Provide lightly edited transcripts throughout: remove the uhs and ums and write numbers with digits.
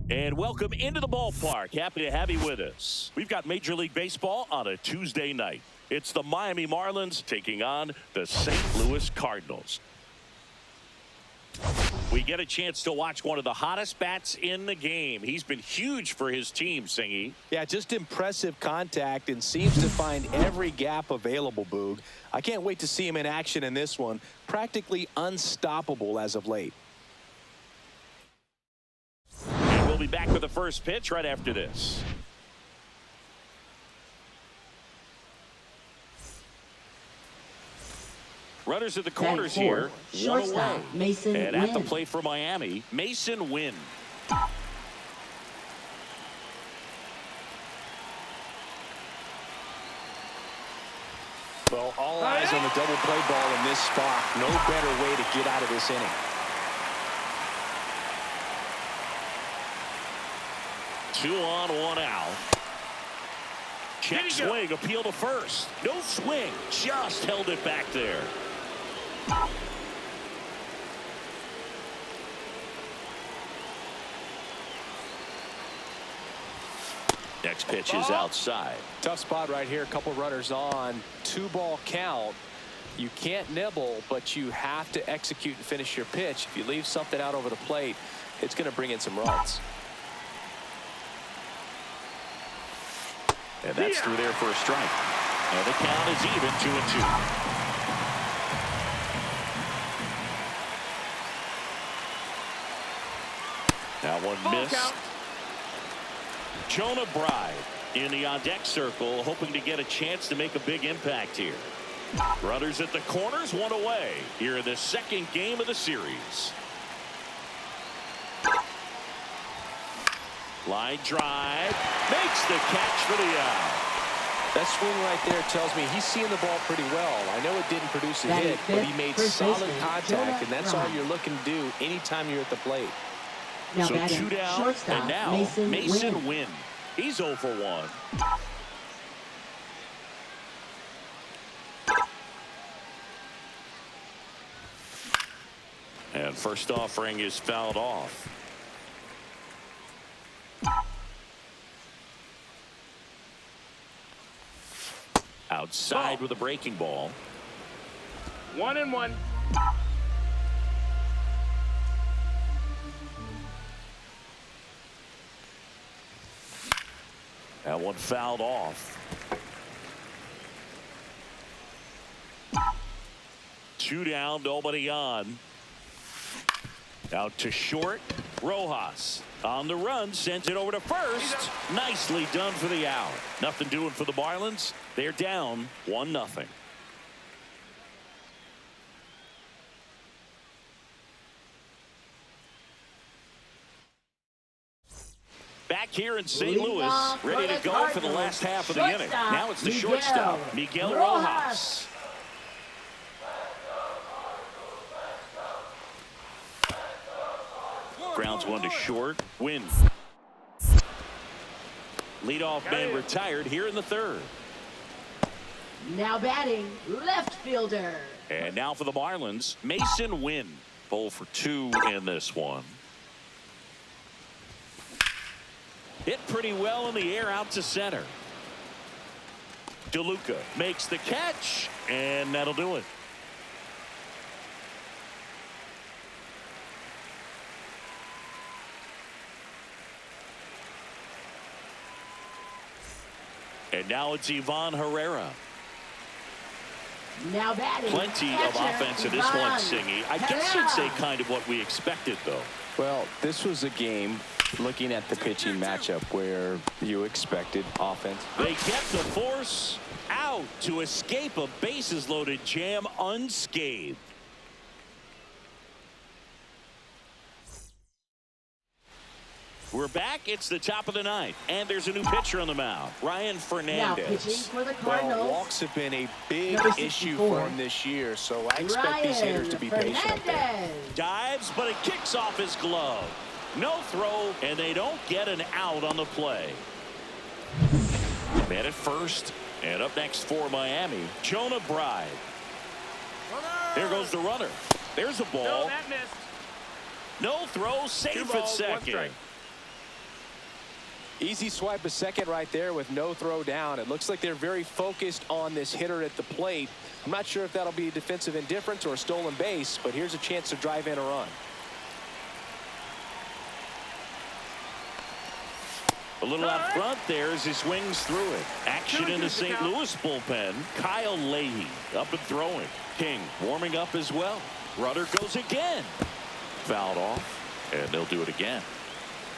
And welcome into the ballpark. Happy to have you with us. We've got Major League Baseball on a Tuesday night. It's the Miami Marlins taking on the St. Louis Cardinals. We get a chance to watch one of the hottest bats in the game. He's been huge for his team, Singy. Yeah, just impressive contact and seems to find every gap available, Boog. I can't wait to see him in action in this one. Practically unstoppable as of late. And we'll be back with the first pitch right after this. Runners at the corners here. One away. Mason and Wynn. at the plate for Miami, Mason Wynn. Well, all eyes on the double play ball in this spot. No better way to get out of this inning. Two on, one out. Check swing, appeal to first. No swing, just held it back there. Next pitch is outside. Tough spot right here. A couple runners on. 2-ball count. You can't nibble, but you have to execute and finish your pitch. If you leave something out over the plate, it's going to bring in some runs. And that's through there for a strike. And the count is even, 2-2. That one missed. Jonah Bride in the on-deck circle, hoping to get a chance to make a big impact here. Runners at the corners, one away here in the second game of the series. Line drive, makes the catch for the out. That swing right there tells me he's seeing the ball pretty well. I know it didn't produce a hit, but he made solid contact, and that's all you're looking to do anytime you're at the plate. Now So 2 down, and now Mason Wynn. He's 0 for 1. And first offering is fouled off. Outside with a breaking ball. 1-1. That one fouled off. 2 down, nobody on. Out to short. Rojas on the run, sends it over to first. Nicely done for the out. Nothing doing for the Marlins. They're down 1-0. Back here in St. Louis, ready to go for the last half of the inning. Now it's the shortstop, Miguel Rojas. Grounds one to short. Win. Leadoff man retired here in the third. Now batting, left fielder. And now for the Marlins, Mason Wynn. 0 for 2 in this one. Hit pretty well in the air out to center. DeLuca makes the catch, and that'll do it. And now it's Ivan Herrera. Now batting. Plenty of offense in this one, Singy. I guess you'd say kind of what we expected, though. Well, this was a game, looking at the pitching matchup, where you expected offense. They get the force out to escape a bases-loaded jam unscathed. We're back. It's the top of the ninth, and there's a new pitcher on the mound, Ryan Now pitching Fernandez. for the Cardinals. Well, walks have been a big Number issue 64. for him this year, so I expect these hitters to be patient up there. Fernandez. Dives, but it kicks off his glove. No throw, and they don't get an out on the play. Man at first, and up next for Miami, Jonah Bride. There goes the runner. There's a ball. No, that missed. No throw, safe 2 at balls, 1 second. strike. Easy swipe a second right there with no throw down. It looks like they're very focused on this hitter at the plate. I'm not sure if that'll be defensive indifference or a stolen base, but here's a chance to drive in a run. A little out front there as he swings through it. Action in the St. Louis bullpen. Kyle Leahy up and throwing. King warming up as well. Runner goes again. Fouled off, and they'll do it again.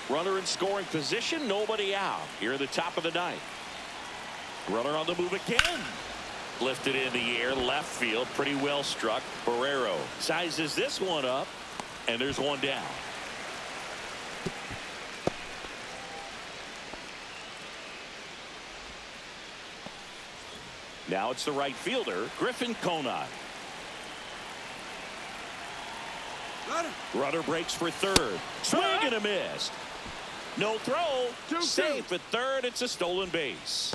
Runner in scoring position, nobody out. Here at the top of the ninth. Runner on the move again. Lifted in the air, left field, pretty well struck. Barrero sizes this one up, and there's one down. Now it's the right fielder, Griffin Conine. Runner breaks for third. Swing and a miss. No throw. Safe at third. It's a stolen base.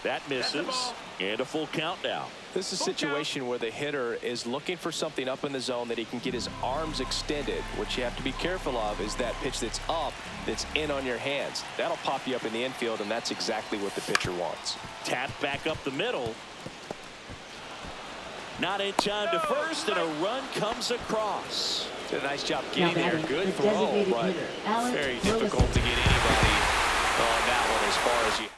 That misses. And a full count now. This is a situation where the hitter is looking for something up in the zone that he can get his arms extended. What you have to be careful of is that pitch that's up, that's in on your hands. That'll pop you up in the infield, and that's exactly what the pitcher wants. Tap back up the middle. Not in time to first, and a run comes across. Did a nice job getting there. Good throw, but very difficult to get anybody on that one as far as you had.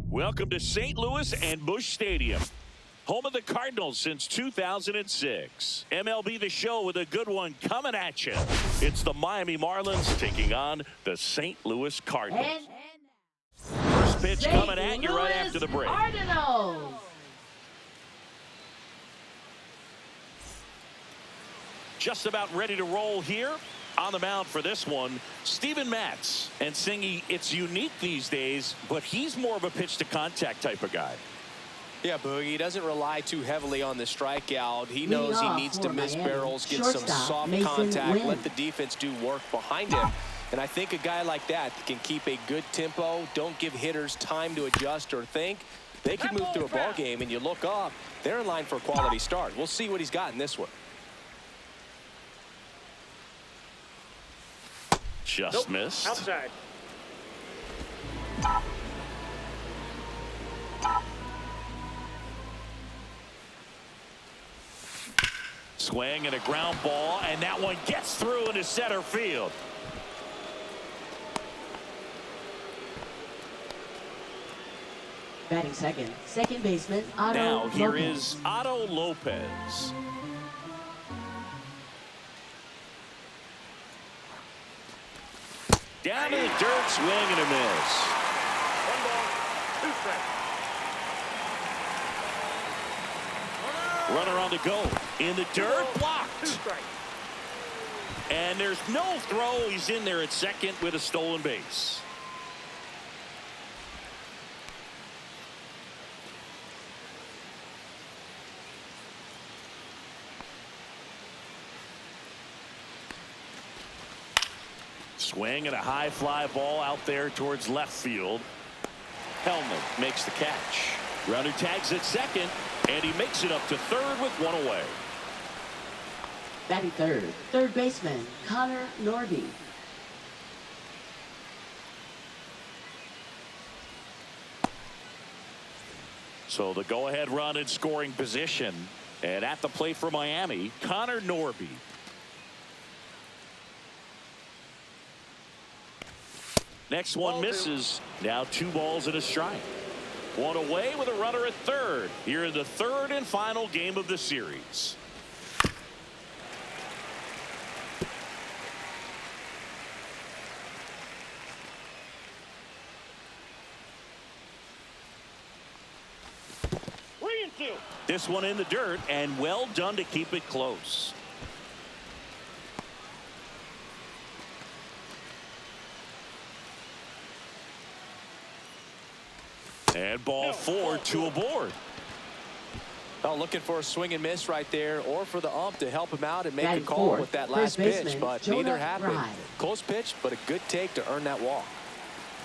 Welcome to St. Louis and Busch Stadium, home of the Cardinals since 2006. MLB The Show with a good one coming at you. It's the Miami Marlins taking on the St. Louis Cardinals. First pitch coming at you right after the break. Cardinals. Just about ready to roll here. On the mound for this one, Steven Matz. And Singy, it's unique these days, but he's more of a pitch-to-contact type of guy. Yeah, Boogie, he doesn't rely too heavily on the strikeout. He knows he needs to miss barrels, get some soft contact, let the defense do work behind him. And I think a guy like that can keep a good tempo, don't give hitters time to adjust or think. They can move through a ball game, and you look up, they're in line for a quality start. We'll see what he's got in this one. Just missed. Outside. Swing and a ground ball, and that one gets through into center field. Batting second, second baseman Otto Now here Lopez. is Otto Lopez. Down to the dirt, swing and a miss. 1 ball, 2 strikes. Runner on the go. In the dirt, 2 blocked. strikes. And there's no throw. He's in there at second with a stolen base. Swing and a high fly ball out there towards left field. Hellman makes the catch. Runner tags at second, and he makes it up to third with one away. Batting third, third baseman Connor Norby. So the go-ahead run in scoring position. And at the plate for Miami, Connor Norby. Next one misses. Now 2 balls and a strike. One away with a runner at third here in the third and final game of the series. This one in the dirt, and well done to keep it close. And ball 4, 2 aboard. Well, looking for a swing and miss right there, or for the ump to help him out and make a call fourth, with that first last pitch, baseman, but neither Jonah happened. Bride. Close pitch, but a good take to earn that walk.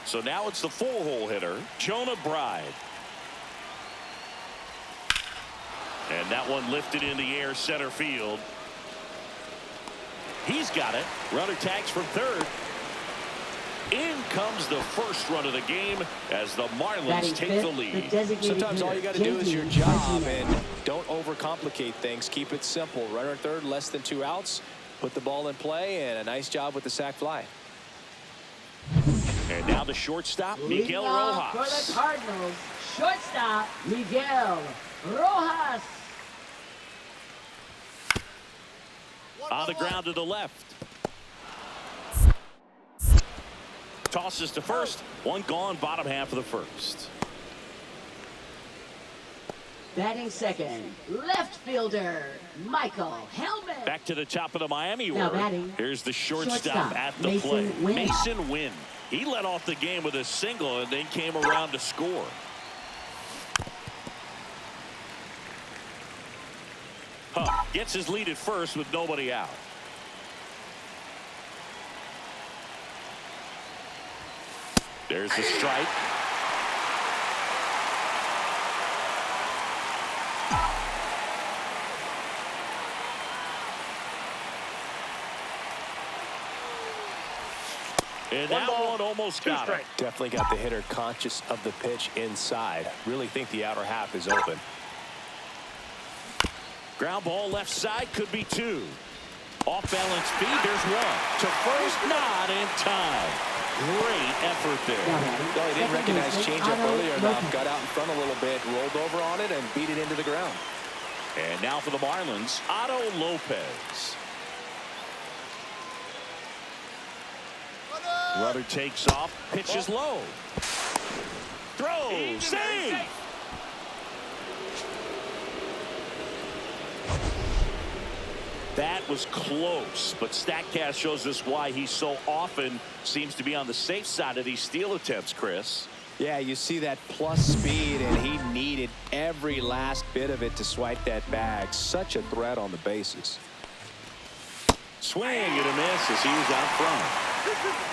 So now it's the 4-hole hitter, Jonah Bride. And that one lifted in the air center field. He's got it. Runner tags from third. In comes the first run of the game as the Marlins take the lead. Sometimes all you got to do is your job, and don't overcomplicate things. Keep it simple. Runner at third, less than 2 outs. Put the ball in play, and a nice job with the sac fly. And now the shortstop, Miguel Rojas. Rojas. For the Cardinals, shortstop, Miguel Rojas. On the ground to the left. Tosses to first. One gone, bottom half of the first. Batting second, left fielder, Michael Hellman. Back to the top of the Miami Now order. batting, Here's the shortstop shortstop, at the Mason plate. Wynn. Mason Wynn. He led off the game with a single and then came around to score. Gets his lead at first with nobody out. There's the strike. And that one almost got it. Definitely got the hitter conscious of the pitch inside. Really think the outer half is open. Ground ball left side, could be 2. Off balance speed, there's 1. To first, not in time. Great effort there. Well, he didn't recognize changeup earlier enough. Got out in front a little bit, rolled over on it, and beat it into the ground. And now for the Marlins, Otto Lopez. Runner takes off, pitches low. Throw, save. That was close, but StatCast shows us why he so often seems to be on the safe side of these steal attempts, Chris. Yeah, you see that plus speed, and he needed every last bit of it to swipe that bag. Such a threat on the bases. Swing and a miss as he was out front.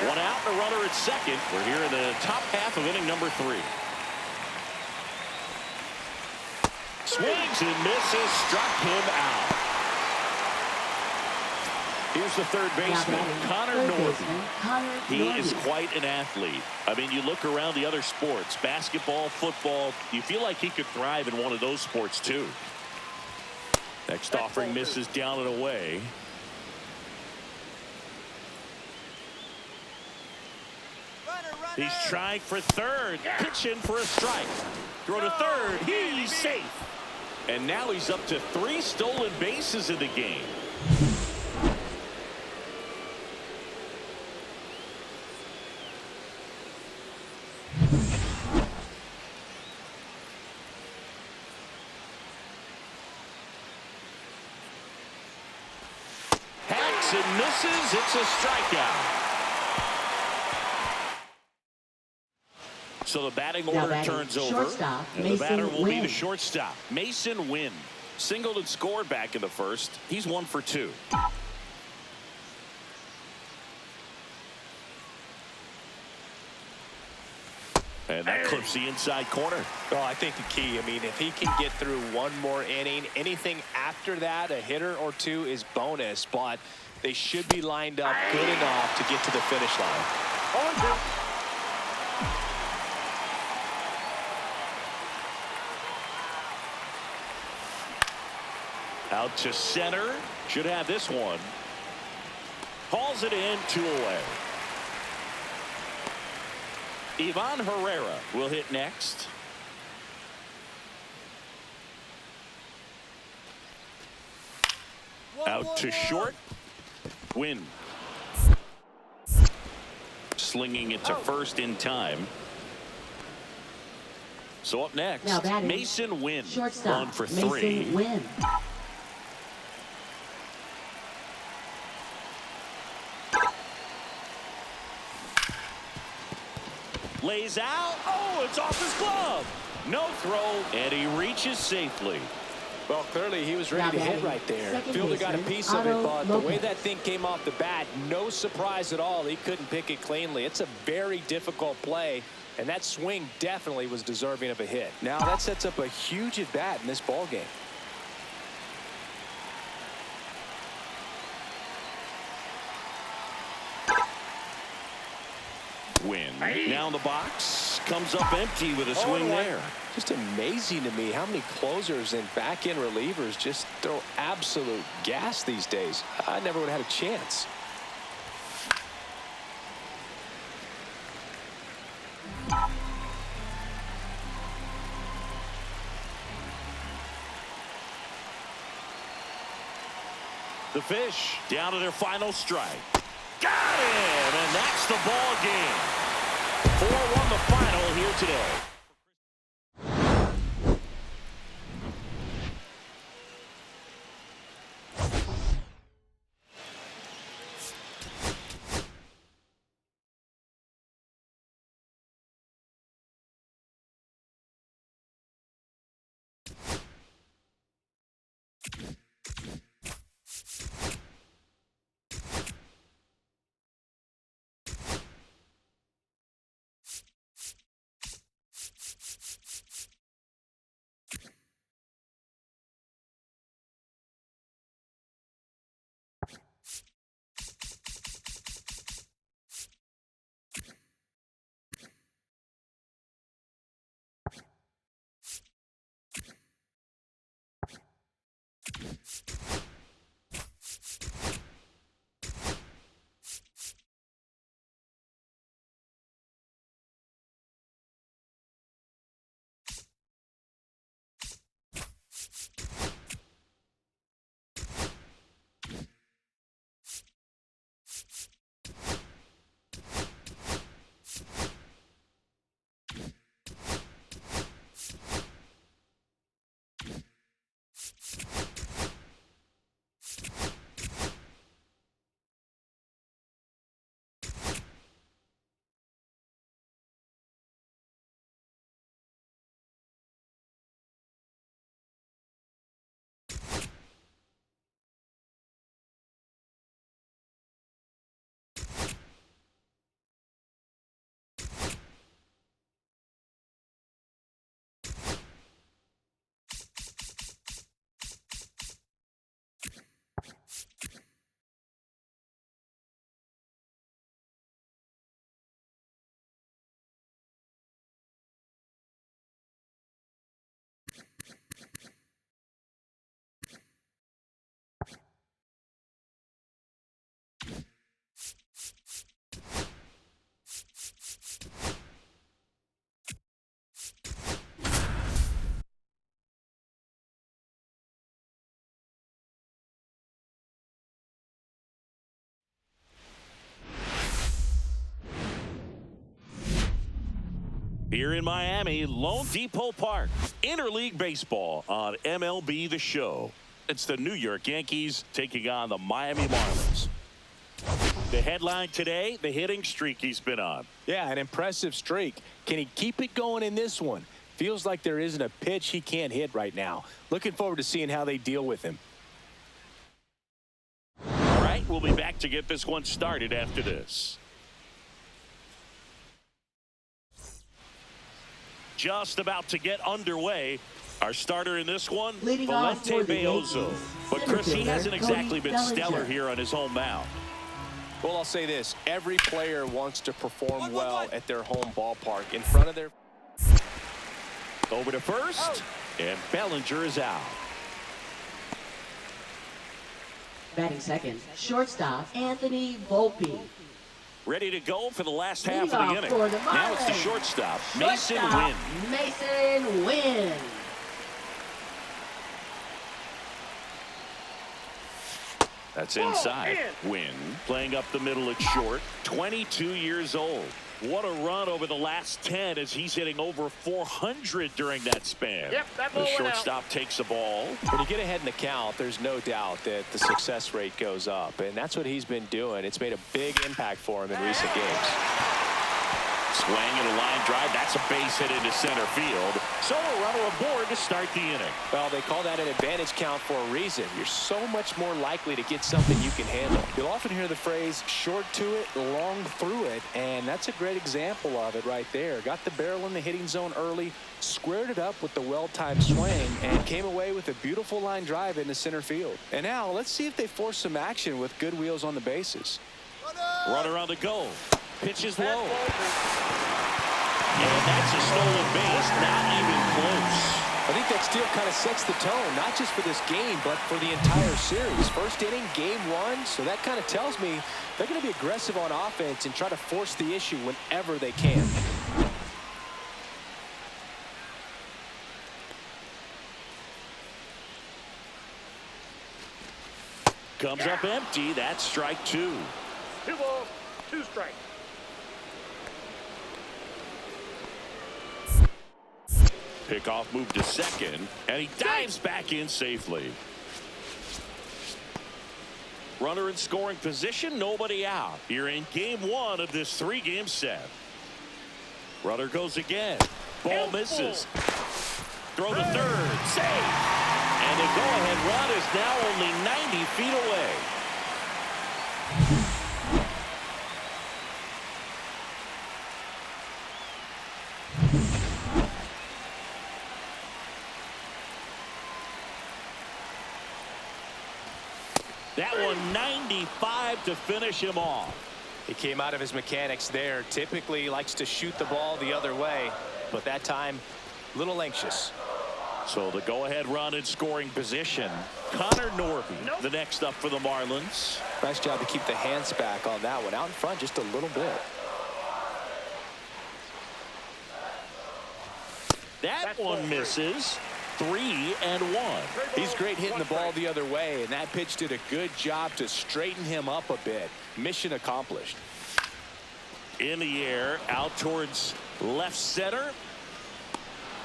1 out and a runner at second. We're here in the top half of inning number 3. Swings and misses, struck him out. Here's the third baseman, Connor Norby. He is quite an athlete. I mean, you look around the other sports, basketball, football, you feel like he could thrive in one of those sports too. Next offering misses down and away. He's trying for third, pitching for a strike. Throw to third, he's safe. And now he's up to 3 stolen bases in the game. Hacks and misses, it's a strikeout. So the batting order turns over, and the batter will be the shortstop, Mason Wynn. Singled and scored back in the first. He's 1 for 2. And that clips the inside corner. Well, I think the key, I mean, if he can get through 1 more inning, anything after that, a hitter or 2 is bonus, but they should be lined up good enough to get to the finish line. Out to center. Should have this one. Hauls it in, 2 away. Ivan Herrera will hit next. Out to short. Win. Slinging it to first in time. So up next, Mason Wynn. On for three. Mason Wynn. Lays out. Oh, it's off his glove. No throw, and he reaches safely. Well, clearly he was ready to hit right there. Fielder got a piece of it, but the way that thing came off the bat, no surprise at all. He couldn't pick it cleanly. It's a very difficult play, and that swing definitely was deserving of a hit. Now that sets up a huge at bat in this ball game. Win. Now in the box. Comes up empty with a swing there. Just amazing to me how many closers and back-end relievers just throw absolute gas these days. I never would have had a chance. The Fish down to their final strike. Got him, and that's the ball game. 4-1 the final here today. Here in Miami, Lone Depot Park, interleague baseball on MLB The Show. It's the New York Yankees taking on the Miami Marlins. The headline today, the hitting streak he's been on. Yeah, an impressive streak. Can he keep it going in this one? Feels like there isn't a pitch he can't hit right now. Looking forward to seeing how they deal with him. All right, we'll be back to get this one started after this. Just about to get underway. Our starter in this one, Valente Beozo. But Chris, he hasn't exactly been stellar here on his home mound. Well, I'll say this. Every player wants to perform well at their home ballpark. In front of their... Over to first, and Bellinger is out. Batting second, shortstop Anthony Volpe. Ready to go for the last half of the Leadoff inning. for the Now it's the Marlins. shortstop, Mason Shortstop, Wynn. Mason Wynn. That's inside. Wynn playing up the middle at short. 22 years old. What a run over the last 10 as he's hitting over 400 during that span. Yep, that The ball went out. shortstop takes the ball. When you get ahead in the count, there's no doubt that the success rate goes up, and that's what he's been doing. It's made a big impact for him in recent games. Swing and a line drive. That's a base hit into center field. So a runner aboard to start the inning. Well, they call that an advantage count for a reason. You're so much more likely to get something you can handle. You'll often hear the phrase short to it, long through it, and that's a great example of it right there. Got the barrel in the hitting zone early, squared it up with the well-timed swing, and came away with a beautiful line drive into center field. And now let's see if they force some action with good wheels on the bases. Runner on the go. Pitch is low. And that's a stolen base, not even close. I think that steal kind of sets the tone, not just for this game, but for the entire series. First inning, game one, so that kind of tells me they're going to be aggressive on offense and try to force the issue whenever they can. Comes up empty. That's strike two. 2 balls, 2 strikes. Pickoff move to second, and he dives back in safely. Runner in scoring position, nobody out. Here in game one of this 3-game set. Runner goes again. Ball misses. Throw to third. Save. And the go-ahead run is now only 90 feet away. That one 95 to finish him off. He came out of his mechanics there. Typically likes to shoot the ball the other way, but that time a little anxious. So the go-ahead run in scoring position. Connor Norby, the next up for the Marlins. Nice job to keep the hands back on that one. Out in front just a little bit. That one misses. 3-1. He's great hitting the ball the other way, and that pitch did a good job to straighten him up a bit. Mission accomplished. In the air, out towards left center.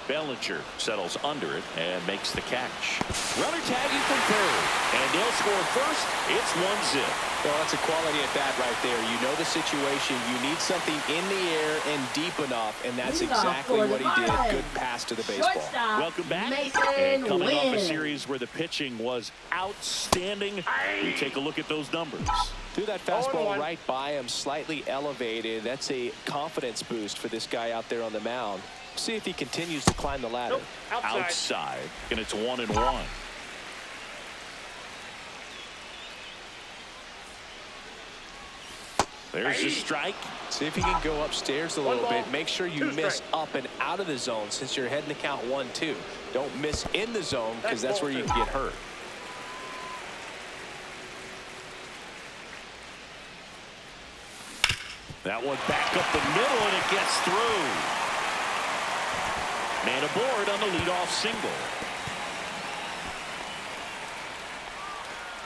Bellinger settles under it and makes the catch. Runner tagging from third, and they'll score first. It's 1-0. Well, that's a quality at bat right there. You know the situation. You need something in the air and deep enough, and that's exactly what he did. Good pass to the baseball. Shortstop, Welcome back. Mason And coming off a Wynn. series where the pitching was outstanding, we take a look at those numbers. Threw that fastball right by him, slightly elevated. That's a confidence boost for this guy out there on the mound. See if he continues to climb the ladder. Nope, Outside, and it's 1-1. There's the strike. See if he can go upstairs a little bit. Make sure you miss up and out of the zone since you're heading to count 1-2. Don't miss in the zone because that's where you can get hurt. That one back up the middle, and it gets through. Man aboard on the leadoff single.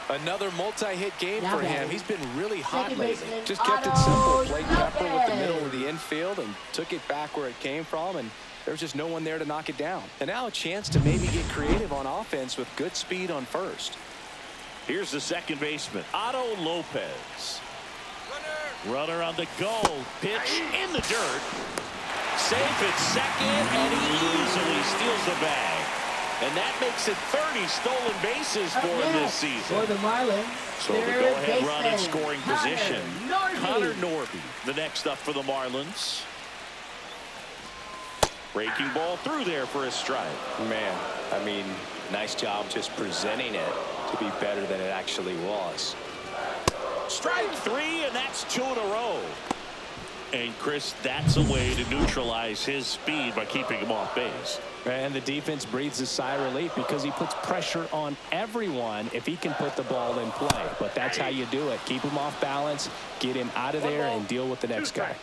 Another multi-hit game Now for him. batting. He's been really hot Second lately. baseman, Just kept it Otto simple. Played pepper with the Lopez. middle of the infield and took it back where it came from, and there was just no one there to knock it down. And now a chance to maybe get creative on offense with good speed on first. Here's the second baseman, Otto Lopez. Runner on the go. Pitch in the dirt. Safe at second, and he easily steals the bag. And that makes it 30 stolen bases for him this season. For the Marlins, So the third go-ahead run in baseman, scoring Connor position. Norby. Connor Norby, the next up for the Marlins. Breaking ball through there for a strike. Man, I mean, nice job just presenting it to be better than it actually was. Strike three, and that's 2 in a row. And, Chris, that's a way to neutralize his speed by keeping him off base. And the defense breathes a sigh of relief because he puts pressure on everyone if he can put the ball in play. But that's how you do it. Keep him off balance, get him out of there, and deal with the next guy.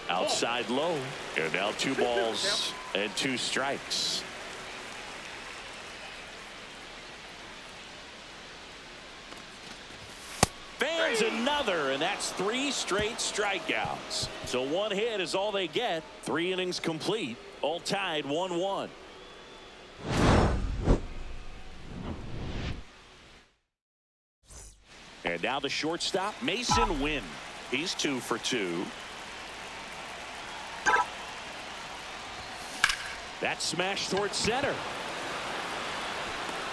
Outside low. And now 2 balls and 2 strikes. Fans another, and that's 3 straight strikeouts. So 1 hit is all they get. 3 innings complete, all tied 1-1. And now the shortstop, Mason Wynn. He's 2 for 2. That smash towards center.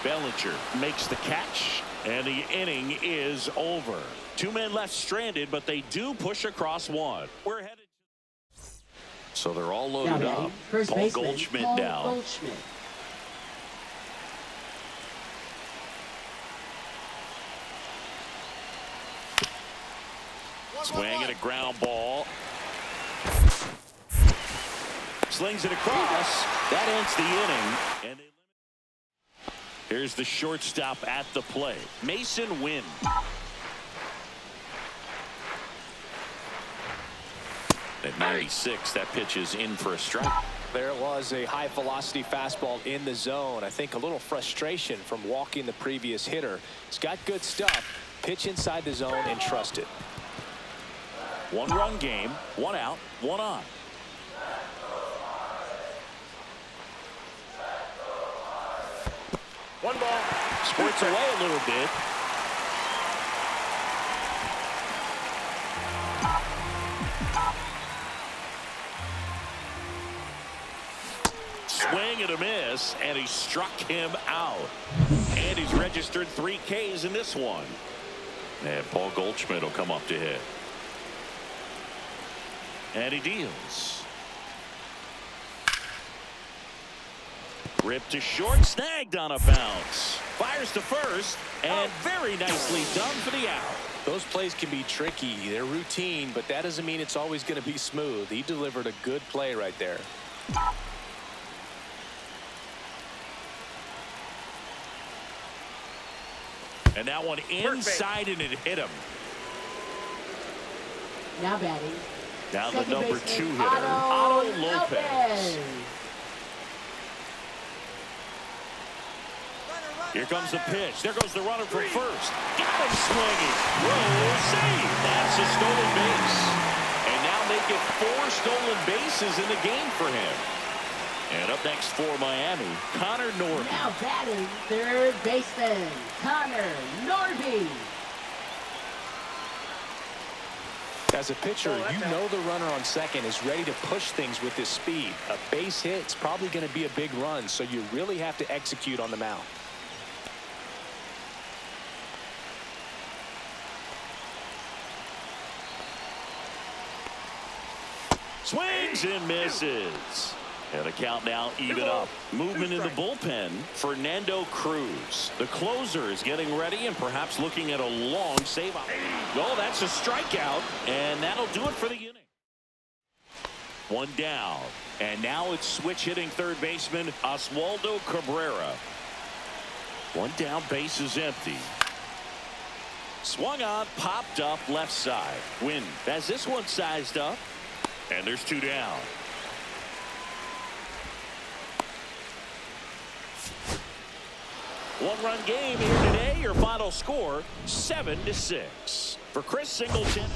Bellinger makes the catch, and the inning is over. 2 men left stranded, but they do push across 1. We're headed. So they're all loaded up. Paul Goldschmidt down. Swing and a ground ball. Slings it across. That ends the inning. And here's the shortstop at the plate, Mason Wynn. At 96, that pitch is in for a strike. There was a high velocity fastball in the zone. I think a little frustration from walking the previous hitter. He's got good stuff. Pitch inside the zone and trust it. 1-run game, 1 out, 1 on. One ball. Squirts away a little bit. Swing and a miss, and he struck him out. And he's registered 3 Ks in this one. And Paul Goldschmidt will come up to hit. And he deals. Ripped to short, snagged on a bounce. Fires to first, and very nicely done for the out. Those plays can be tricky. They're routine, but that doesn't mean it's always going to be smooth. He delivered a good play right there. And that one inside, and it hit him. Now batting. Now the number 2 hitter, Otto Lopez. Here comes the pitch. There goes the runner from first. Got him swinging. Whoa, save. That's a stolen base. And now make it 4 stolen bases in the game for him. And up next for Miami, Connor Norby. Now batting, third baseman, Connor Norby. As a pitcher, you know the runner on second is ready to push things with his speed. A base hit is probably going to be a big run, so you really have to execute on the mound. Swings and misses. And the count now even up. Movement in the bullpen, Fernando Cruz. The closer is getting ready and perhaps looking at a long save out. Oh, that's a strikeout, and that'll do it for the inning. 1 down, and now it's switch hitting third baseman Oswaldo Cabrera. 1 down, base is empty. Swung on, popped up left side. Wynn has this one sized up, and there's 2 down. One-run game here today. Your final score, 7-6. For Chris Singleton.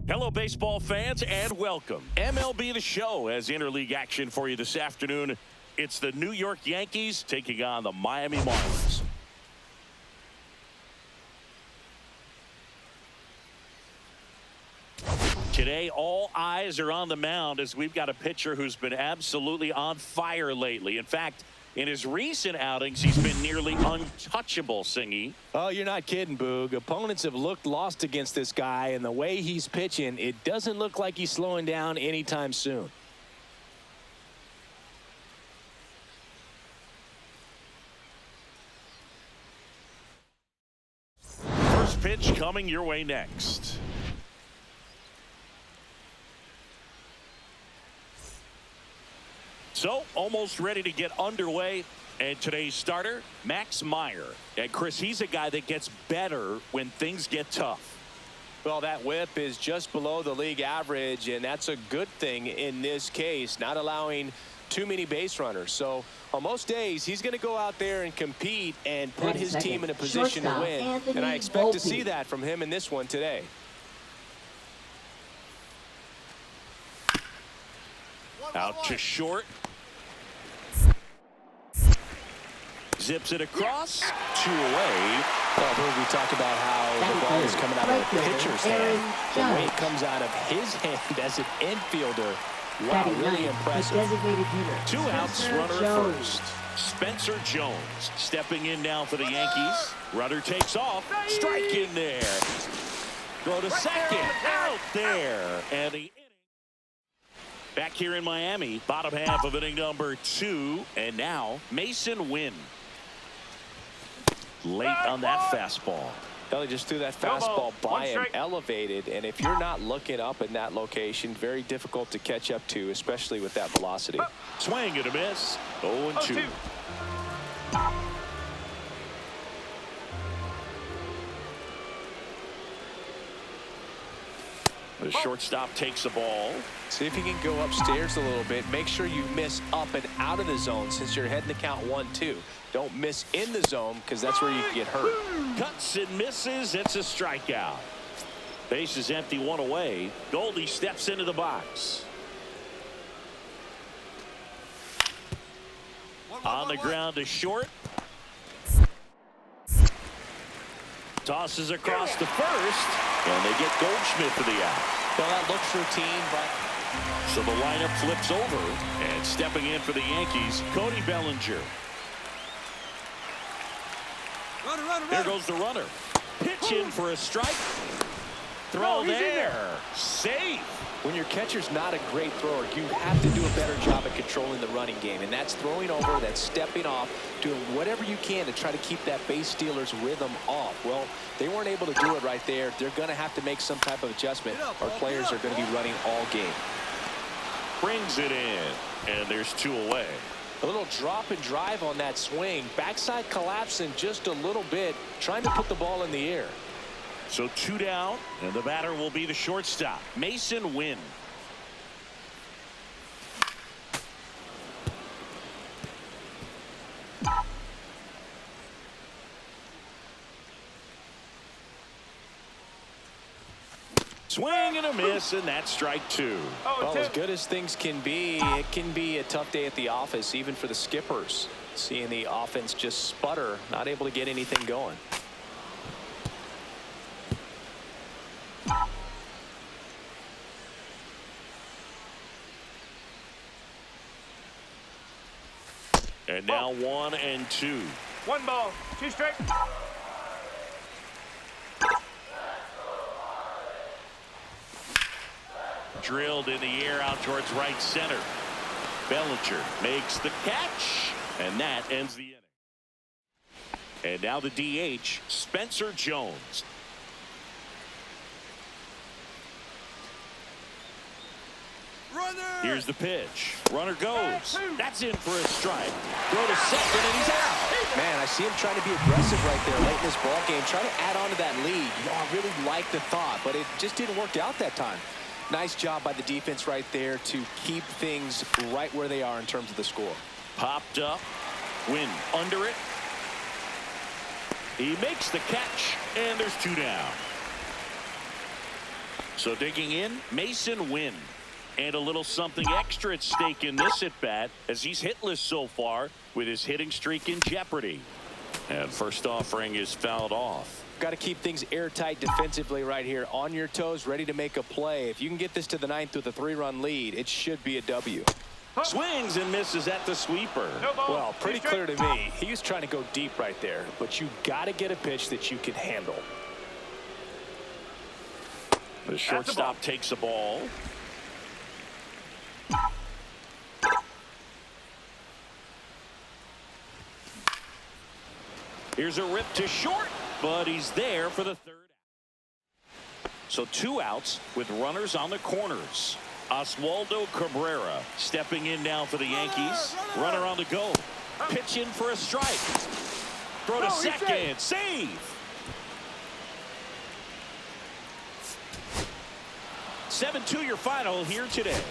Hello, baseball fans, and welcome. MLB The Show has interleague action for you this afternoon. It's the New York Yankees taking on the Miami Marlins. Today, all eyes are on the mound as we've got a pitcher who's been absolutely on fire lately. In fact, in his recent outings, he's been nearly untouchable, Singy. Oh, you're not kidding, Boog. Opponents have looked lost against this guy, and the way he's pitching, it doesn't look like he's slowing down anytime soon. First pitch coming your way next. So, almost ready to get underway. And today's starter, Max Meyer. And Chris, he's a guy that gets better when things get tough. Well, that whip is just below the league average, and that's a good thing in this case, not allowing too many base runners. So on most days, he's going to go out there and compete and put his team in a position to win. And I expect to see that from him in this one today. Out to short. Zips it across, 2 away. Well, we talked about how the ball is coming out of the pitcher's hand. The way it comes out of his hand as an infielder. Wow, really impressive. 2 outs, runner at first. Spencer Jones stepping in now for the Yankees. Runner takes off, strike in there. Throw to second, out there. And the inning. Back here in Miami, bottom half of inning number 2. And now, Mason Wynn. Late on that fastball. He just threw that fastball by him, elevated, and if you're not looking up in that location, very difficult to catch up to, especially with that velocity. Swing and a miss. 0-2. The shortstop takes the ball. See if you can go upstairs a little bit. Make sure you miss up and out of the zone since you're heading to count 1-2. Don't miss in the zone because that's where you can get hurt. Cuts and misses. It's a strikeout. Base is empty, 1 away. Goldie steps into the box. On the ground to short. Tosses across to first, and they get Goldschmidt for the out. Well, that looks routine, but so the lineup flips over, and stepping in for the Yankees, Cody Bellinger. There goes the runner. Pitch in for a strike. Throw there. Safe. When your catcher's not a great thrower, you have to do a better job at controlling the running game. And that's throwing over, that's stepping off, doing whatever you can to try to keep that base stealer's rhythm off. Well, they weren't able to do it right there. They're going to have to make some type of adjustment. Our players are going to be running all game. Brings it in, and there's 2 away. A little drop and drive on that swing. Backside collapsing just a little bit, trying to put the ball in the air. So 2 down, and the batter will be the shortstop, Mason Wynn. Swing and a miss, and that's strike 2. Well, as good as things can be, it can be a tough day at the office, even for the skippers. Seeing the offense just sputter, not able to get anything going. And now 1 and 2. 1 ball, 2 strikes. Drilled in the air out towards right center. Bellinger makes the catch, and that ends the inning. And now the DH, Spencer Jones. Here's the pitch. Runner goes. That's in for a strike. Throw to second, and he's out. Man, I see him trying to be aggressive right there late in this ball game, trying to add on to that lead. I really like the thought, but it just didn't work out that time. Nice job by the defense right there to keep things right where they are in terms of the score. Popped up. Wynn under it. He makes the catch, and there's 2 down. So digging in, Mason Wynn. And a little something extra at stake in this at-bat, as he's hitless so far with his hitting streak in jeopardy. And first offering is fouled off. Got to keep things airtight defensively right here. On your toes, ready to make a play. If you can get this to the 9th with a 3-run lead, it should be a W. Swings and misses at the sweeper. Well, pretty clear to me. He was trying to go deep right there, but you got to get a pitch that you can handle. The shortstop takes a ball. Here's a rip to short, but he's there for the 3rd out. So 2 outs with runners on the corners. Oswaldo Cabrera stepping in now for the Yankees. Runner on the go. Pitch in for a strike. Throw to second. Save. 7-2 your final here today.